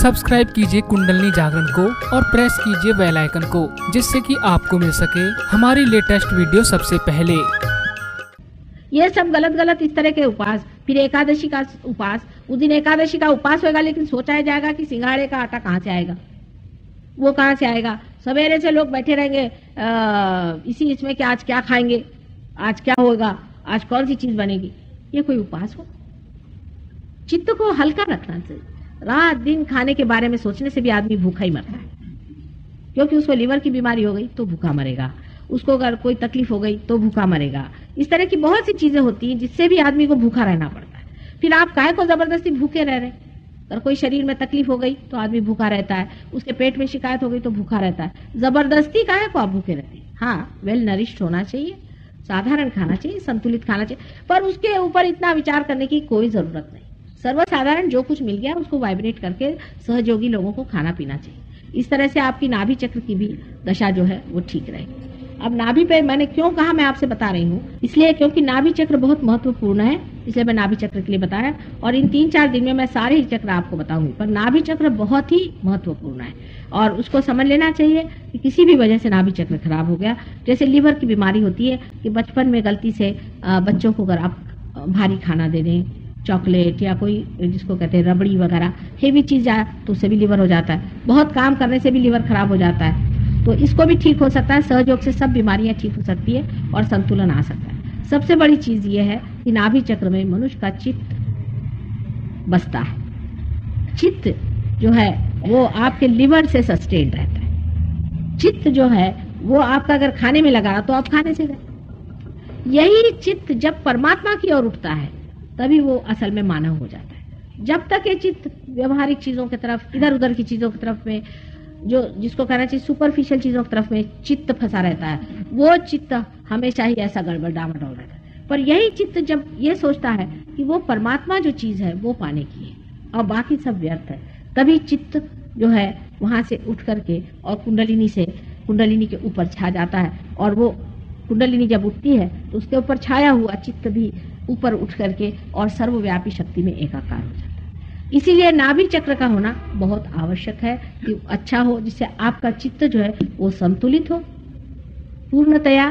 Subscribe कीजिए कुंडलिनी जागरण को और प्रेस कीजिए बेल आइकन को, जिससे कि आपको मिल सके हमारी लेटेस्ट वीडियो सबसे पहले। ये सब गलत गलत इस तरह के उपास। फिर एकादशी का उपास, उस दिन एकादशी का उपास होगा, लेकिन सोचा जाएगा कि सिंघाड़े का आटा कहाँ से आएगा, वो कहाँ से आएगा। सवेरे से लोग बैठे रहेंगे इसमें कि आज क्या खाएंगे, आज क्या होगा, आज कौन सी चीज बनेगी। ये कोई उपास हो? चित्त को हल्का रखना चाहिए। रात दिन खाने के बारे में सोचने से भी आदमी भूखा ही मरता है, क्योंकि उसको लीवर की बीमारी हो गई तो भूखा मरेगा, उसको अगर कोई तकलीफ हो गई तो भूखा मरेगा। इस तरह की बहुत सी चीजें होती हैं जिससे भी आदमी को भूखा रहना पड़ता है। फिर आप काहे को जबरदस्ती भूखे रह रहे? अगर कोई शरीर में तकलीफ हो गई तो आदमी भूखा रहता है, उसके पेट में शिकायत हो गई तो भूखा रहता है। जबरदस्ती काहे को आप भूखे रहते हैं? हाँ, वेल नरिश्ड होना चाहिए, साधारण खाना चाहिए, संतुलित खाना चाहिए, पर उसके ऊपर इतना विचार करने की कोई जरूरत नहीं। सर्वसाधारण जो कुछ मिल गया उसको वाइब्रेट करके सहयोगी लोगों को खाना पीना चाहिए। इस तरह से आपकी नाभि चक्र की भी दशा जो है वो ठीक रहेगी। अब नाभि पे मैंने क्यों कहा, मैं आपसे बता रही हूँ, इसलिए क्योंकि नाभि चक्र बहुत महत्वपूर्ण है, इसलिए मैं नाभि चक्र के लिए बताया। और इन 3-4 दिन में मैं सारे ही चक्र आपको बताऊंगी, पर नाभि चक्र बहुत ही महत्वपूर्ण है और उसको समझ लेना चाहिए कि किसी भी वजह से नाभि चक्र खराब हो गया, जैसे लीवर की बीमारी होती है कि बचपन में गलती से बच्चों को अगर आप भारी खाना दे दें, चॉकलेट या कोई जिसको कहते हैं रबड़ी वगैरह, हेवी चीज जाए तो उससे भी लीवर हो जाता है। बहुत काम करने से भी लीवर खराब हो जाता है, तो इसको भी ठीक हो सकता है। सहयोग से सब बीमारियां ठीक हो सकती है और संतुलन आ सकता है। सबसे बड़ी चीज ये है कि नाभि चक्र में मनुष्य का चित्त बसता है। चित्त जो है वो आपके लिवर से सस्टेन्ड रहता है। चित्त जो है वो आपका अगर खाने में लगा तो आप खाने से गए। यही चित्त जब परमात्मा की ओर उठता है तभी वो असल में मानव हो जाता है। जब तक ये चित्त व्यवहारिक चीजों की तरफ, इधर उधर की चीजों की तरफ में, जो जिसको कहना चाहिए सुपरफिशियल चीजों की तरफ में चित्त फंसा रहता है, वो चित्त हमेशा ही ऐसा गड़बड़ डामाडोल रहता है। पर यही चित्त जब ये सोचता है कि वो परमात्मा जो चीज है वो पाने की है और बाकी सब व्यर्थ है, तभी चित्त जो है वहां से उठ करके और कुंडलिनी के ऊपर छा जाता है। और वो कुंडलिनी जब उठती है तो उसके ऊपर छाया हुआ चित्त भी ऊपर उठ करके और सर्वव्यापी शक्ति में एकाकार हो जाता है। इसीलिए नाभि चक्र का होना बहुत आवश्यक है कि अच्छा हो, जिससे आपका चित्त जो है वो संतुलित हो पूर्णतया।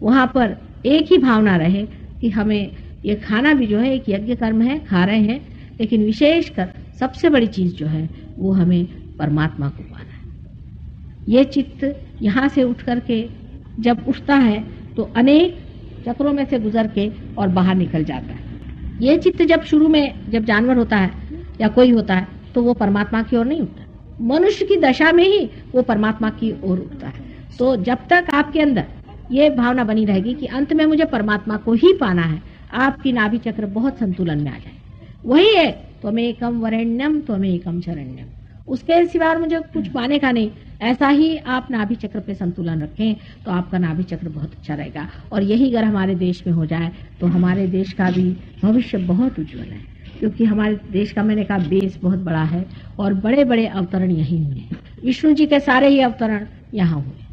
वहां पर एक ही भावना रहे कि हमें ये खाना भी जो है एक यज्ञ कर्म है, खा रहे हैं, लेकिन विशेषकर सबसे बड़ी चीज जो है वो हमें परमात्मा को पाना है। ये चित्त यहाँ से उठ करके जब उठता है तो अनेक चक्रों में से गुजर के और बाहर निकल जाता है। ये चित्त जब शुरू में जब जानवर होता है या कोई होता है तो वो परमात्मा की ओर नहीं उठता, मनुष्य की दशा में ही वो परमात्मा की ओर उठता है। तो जब तक आपके अंदर ये भावना बनी रहेगी कि अंत में मुझे परमात्मा को ही पाना है, आपकी नाभि चक्र बहुत संतुलन में आ जाए। वही है त्वमेकम वरेण्यम त्वमेकम शरण्यम, उसके सिवा मुझे कुछ पाने का नहीं। ऐसा ही आप नाभि चक्र पे संतुलन रखें तो आपका नाभि चक्र बहुत अच्छा रहेगा। और यही अगर हमारे देश में हो जाए तो हमारे देश का भी भविष्य बहुत उज्जवल है, क्योंकि हमारे देश का, मैंने कहा, बेस बहुत बड़ा है और बड़े बड़े अवतरण यही हुए हैं। विष्णु जी के सारे ही अवतरण यहाँ हुए,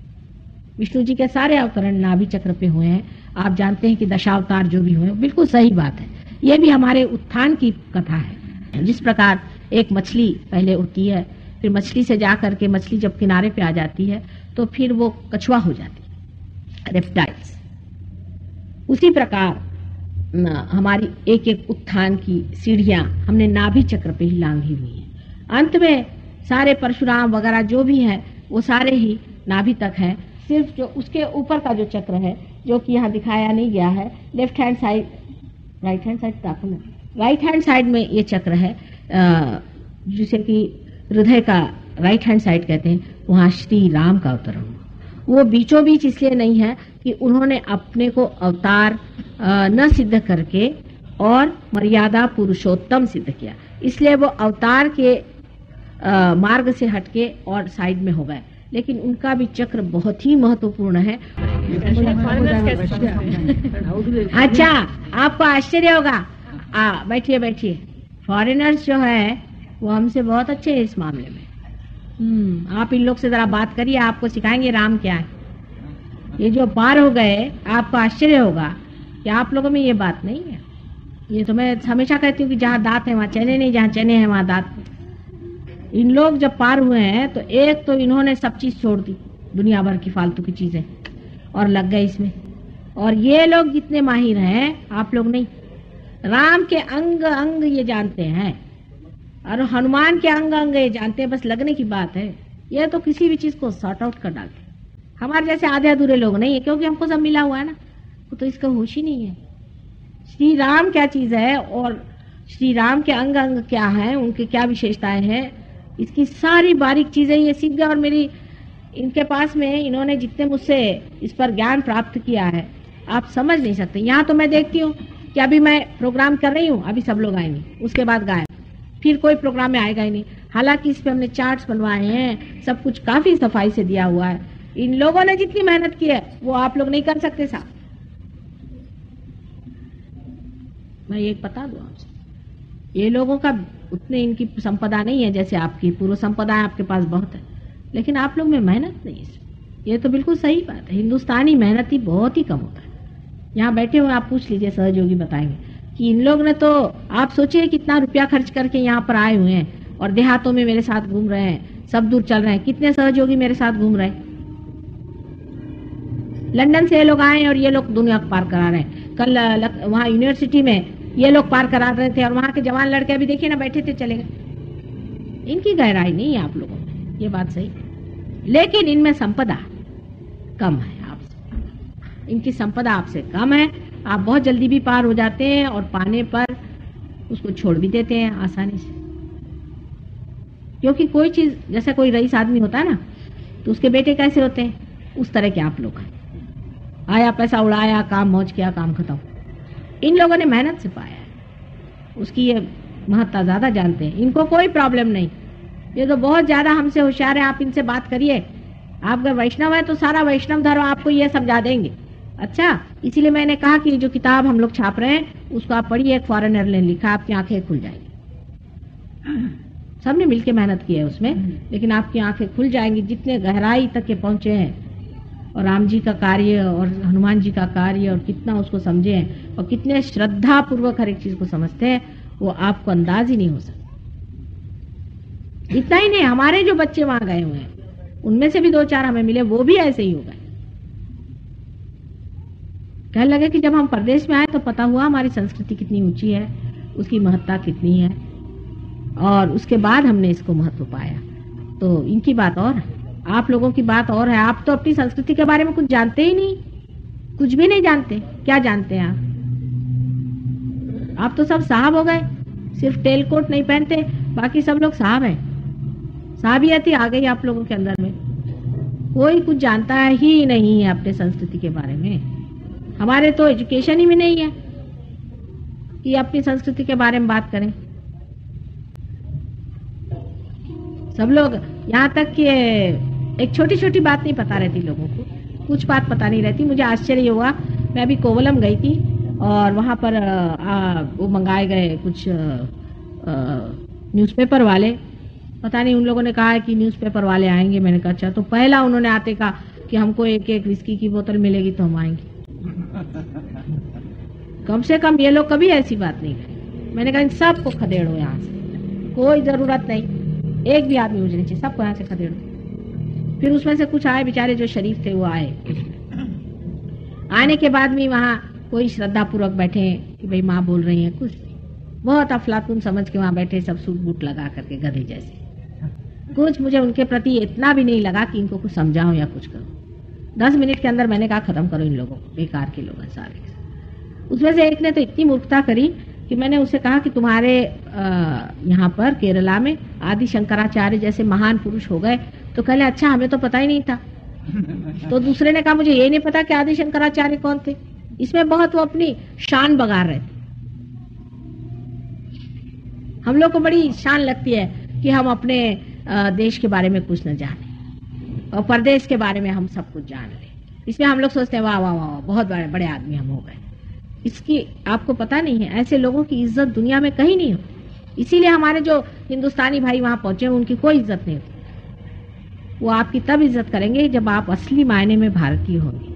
विष्णु जी के सारे अवतरण नाभि चक्र पे हुए हैं। आप जानते हैं कि दशावतार जो भी हुए, बिल्कुल सही बात है। ये भी हमारे उत्थान की कथा है। जिस प्रकार एक मछली पहले उठती है, फिर मछली से जा करके मछली जब किनारे पे आ जाती है तो फिर वो कछुआ हो जाती है, रेप्टाइल्स। उसी प्रकार हमारी एक एक उत्थान की सीढ़ियां हमने नाभि चक्र पे ही लांघी हुई हैं। अंत में सारे परशुराम वगैरह जो भी हैं वो सारे ही नाभि तक हैं। सिर्फ जो उसके ऊपर का जो चक्र है, जो कि यहाँ दिखाया नहीं गया है, left hand side, right hand side, right hand side में ये चक्र है जिसे कि हृदय का राइट हैंड साइड कहते हैं। वहां श्री राम का अवतरण हुआ। वो बीचों बीच इसलिए नहीं है कि उन्होंने अपने को अवतार न सिद्ध करके और मर्यादा पुरुषोत्तम सिद्ध किया, इसलिए वो अवतार के मार्ग से हटके और साइड में हो गए। लेकिन उनका भी चक्र बहुत ही महत्वपूर्ण है। अच्छा, आपको आश्चर्य होगा, बैठिए बैठिए। फॉरेनर्स जो है वो हमसे बहुत अच्छे हैं इस मामले में। आप इन लोग से जरा बात करिए, आपको सिखाएंगे राम क्या है। ये जो पार हो गए, आपको आश्चर्य होगा कि आप लोगों में ये बात नहीं है। ये तो मैं हमेशा कहती हूँ कि जहाँ दांत है वहाँ चने नहीं, जहाँ चने हैं वहाँ दांत। इन लोग जब पार हुए हैं तो एक तो इन्होंने सब चीज छोड़ दी, दुनिया भर की फालतू की चीजें, और लग गए इसमें। और ये लोग जितने माहिर हैं, आप लोग नहीं। राम के अंग अंग ये जानते हैं और हनुमान के अंग अंग ये जानते हैं, बस लगने की बात है। ये तो किसी भी चीज को सॉर्ट आउट कर डालते। हमारे जैसे आधे अधूरे लोग नहीं है, क्योंकि हमको सब मिला हुआ है ना, तो इसका होश ही नहीं है। श्री राम क्या चीज है और श्री राम के अंग अंग क्या है, उनकी क्या विशेषताएं हैं, इसकी सारी बारीक चीजें ये सीख गए। और मेरी इनके पास में इन्होंने जितने मुझसे इस पर ज्ञान प्राप्त किया है, आप समझ नहीं सकते। यहाँ तो मैं देखती हूँ कि अभी मैं प्रोग्राम कर रही हूँ, अभी सब लोग आएंगे, उसके बाद गायब, फिर कोई प्रोग्राम में आएगा ही नहीं। हालांकि इस पे हमने चार्ट्स बनवाए हैं, सब कुछ काफी सफाई से दिया हुआ है। इन लोगों ने जितनी मेहनत की है वो आप लोग नहीं कर सकते साहब। मैं एक बता दूं आपसे, ये लोगों का उतने इनकी संपदा नहीं है जैसे आपकी। पूर्व संपदा है आपके पास बहुत है, लेकिन आप लोग में मेहनत नहीं है। ये तो बिल्कुल सही बात है। हिंदुस्तानी मेहनती बहुत ही कम होता है। यहाँ बैठे हुए आप पूछ लीजिए, सहयोगी बताएंगे कि इन लोग ने तो, आप सोचिए कितना रुपया खर्च करके यहाँ पर आए हुए हैं और देहातों में मेरे साथ घूम रहे हैं, सब दूर चल रहे हैं। कितने सहयोगी मेरे साथ घूम रहे हैं। लंदन से ये लोग आए और ये लोग दुनिया को पार करा रहे हैं। कल वहाँ यूनिवर्सिटी में ये लोग पार करा रहे थे और वहाँ के जवान लड़के भी देखिए ना, बैठे थे चले गए। इनकी गहराई नहीं है आप लोगों में, ये बात सही है। लेकिन इनमें संपदा कम है आपसे, इनकी संपदा आपसे कम है। आप बहुत जल्दी भी पार हो जाते हैं और पाने पर उसको छोड़ भी देते हैं आसानी से। क्योंकि कोई चीज, जैसे कोई रईस आदमी होता है ना, तो उसके बेटे कैसे होते हैं, उस तरह के आप लोग हैं। आया, पैसा उड़ाया, काम मौज किया, काम खत्म। इन लोगों ने मेहनत से पाया है, उसकी ये महत्ता ज्यादा जानते हैं। इनको कोई प्रॉब्लम नहीं, ये तो बहुत ज्यादा हमसे होशियार है। आप इनसे बात करिए, आप अगर वैष्णव है तो सारा वैष्णव धर्म आपको ये समझा देंगे। अच्छा, इसीलिए मैंने कहा कि जो किताब हम लोग छाप रहे हैं उसको आप पढ़िए। एक फॉरेनर ने लिखा, आपकी आंखें खुल जाएंगी। सबने मिलकर मेहनत की है उसमें, लेकिन आपकी आंखें खुल जाएंगी जितने गहराई तक के पहुंचे हैं, और राम जी का कार्य और हनुमान जी का कार्य, और कितना उसको समझे हैं और कितने श्रद्धा पूर्वक हर एक चीज को समझते हैं, वो आपको अंदाज ही नहीं हो सकता। इतना ही नहीं, हमारे जो बच्चे वहां गए हुए हैं उनमें से भी 2-4 हमें मिले, वो भी ऐसे ही हो गए। कहने लगे कि जब हम परदेश में आए तो पता हुआ हमारी संस्कृति कितनी ऊंची है, उसकी महत्ता कितनी है, और उसके बाद हमने इसको महत्व पाया। तो इनकी बात और है, आप लोगों की बात और है। आप तो अपनी संस्कृति के बारे में कुछ जानते ही नहीं, कुछ भी नहीं जानते। क्या जानते हैं आप तो सब साहब हो गए, सिर्फ टेल कोट नहीं पहनते, बाकी सब लोग साहब हैं। साहबियत आ गई आप लोगों के अंदर में। कोई कुछ जानता ही नहीं है अपने संस्कृति के बारे में। हमारे तो एजुकेशन ही में नहीं है कि अपनी संस्कृति के बारे में बात करें। सब लोग, यहाँ तक कि एक छोटी छोटी बात नहीं पता रहती लोगों को, कुछ बात पता नहीं रहती। मुझे आश्चर्य हुआ, मैं अभी कोवलम गई थी और वहां पर वो मंगाए गए कुछ न्यूज़पेपर वाले, पता नहीं उन लोगों ने कहा है कि न्यूज़पेपर वाले आएंगे। मैंने कहा अच्छा। तो पहला उन्होंने आते कहा कि हमको एक एक विस्की की बोतल मिलेगी तो हम आएंगे। कम से कम ये लोग कभी ऐसी बात नहीं करें। मैंने कहा इन सबको खदेड़ो यहाँ से, कोई जरूरत नहीं, एक भी आदमी मुझे नहीं चाहिए, सबको यहाँ से खदेड़ो। फिर उसमें से कुछ आए बेचारे जो शरीफ थे, वो आए। आने के बाद भी वहाँ कोई श्रद्धा पूर्वक बैठे कि भाई माँ बोल रही है, कुछ बहुत अफलातून समझ के वहाँ बैठे, सब सूट बूट लगा करके गधे जैसे। कुछ मुझे उनके प्रति इतना भी नहीं लगा कि इनको कुछ समझाऊं या कुछ करूं। 10 मिनट के अंदर मैंने कहा खत्म करो इन लोगों को, बेकार के लोग हैं सारे। उसमें से एक ने तो इतनी मूर्खता करी कि मैंने उसे कहा कि तुम्हारे यहाँ पर केरला में आदि शंकराचार्य जैसे महान पुरुष हो गए। तो कहले अच्छा, हमें तो पता ही नहीं था। तो दूसरे ने कहा मुझे ये नहीं पता कि आदि शंकराचार्य कौन थे। इसमें बहुत वो अपनी शान बगा रहे थे। हम लोग को बड़ी शान लगती है कि हम अपने देश के बारे में कुछ न जाने और परदेश के बारे में हम सब कुछ जान लें। इसमें हम लोग सोचते हैं वाह वाह वाह, बहुत बड़े बड़े आदमी हम हो गए। इसकी आपको पता नहीं है, ऐसे लोगों की इज्जत दुनिया में कहीं नहीं होती। इसीलिए हमारे जो हिंदुस्तानी भाई वहां पहुंचे उनकी कोई इज्जत नहीं होती। वो आपकी तब इज्जत करेंगे जब आप असली मायने में भारतीय होंगे।